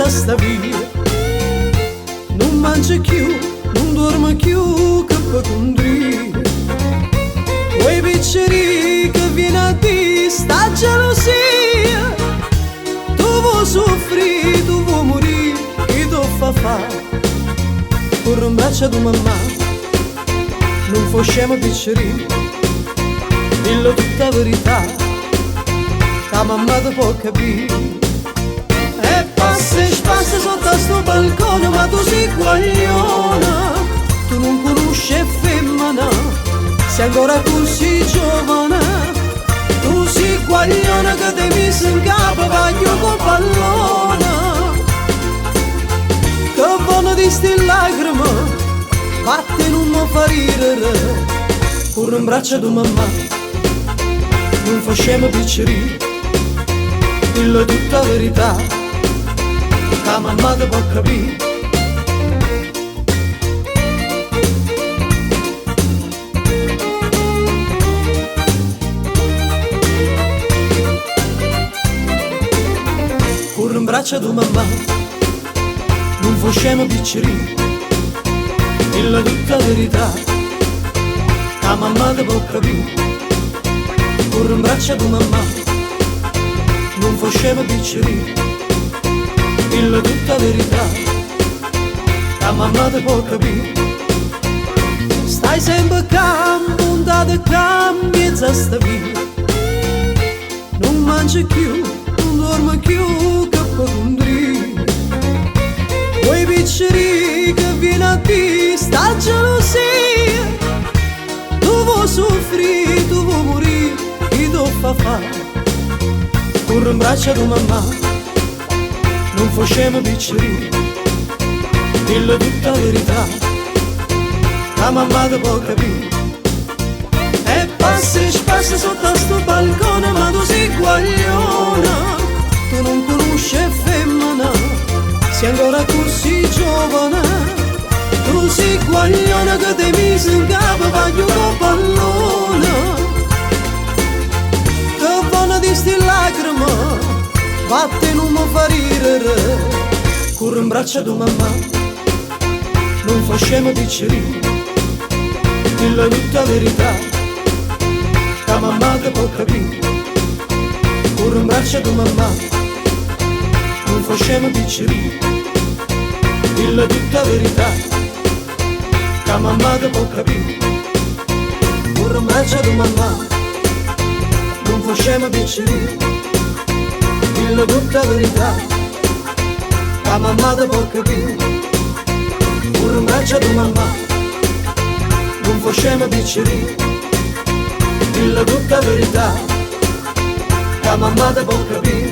mezza sta via. Non mangia più, non dorme più, che per condrire. Quei picceri che viene a te, sta gelosia. Tu vuoi soffrire, tu vuoi morire, che tu fa? Corre in braccia di mamma, non facciamo picceri. Dillo tutta la verità, che mamma ti può capire. E passa e spassa sotto a sto balcone, ma tu sei guagliona. Tu non conosci femmina, sei ancora così giovane. Tu sei guagliona che ti messo in capo, voglio col pallone. Che buono di sti lacrime, parte non mi fa ridere. Corro in braccia di mamma, non facciamo picceri. Dillo tutta la verità, che mamma ti può capire. Corro in braccia di mamma, non facciamo picceri. Dillo tutta la verità, che mamma ti può capire. Corro in braccia di mamma, non facciamo picceri. Dillo tutta la verità, che mamma ti può capire. Stai sempre puntato mezza sta via. Non mangi più, non dormi più, che per condrire. Quei picceri che viene a te, sta gelosia. Tu vuoi soffrire, tu vuoi morire, che tu fa? Corro in braccia di mamma, non facciamo picceri. Dillo tutta la verità, che mamma ti può capire. E passa e spassa sotto a sto balcone, ma tu sei guagliona. Tu non conosci femmina, sei ancora così giovane. Tu sei guagliona che ti messo in capo, voglio col pallone. Che buona di sti lacrime, batte non mi fa ridere. Corro in braccia di mamma, non facciamo picceri. Dillo tutta la verità, che mamma ti può capire. Corro in braccia di mamma, non facciamo picceri. Dillo tutta la verità, che mamma ti può capire. Corro in braccia di mamma, non facciamo picceri. Dillo tutta la verità, che mamma ti può capire. Corro in braccia di mamma, non facciamo picceri. Dillo tutta la verità, che mamma ti può capire.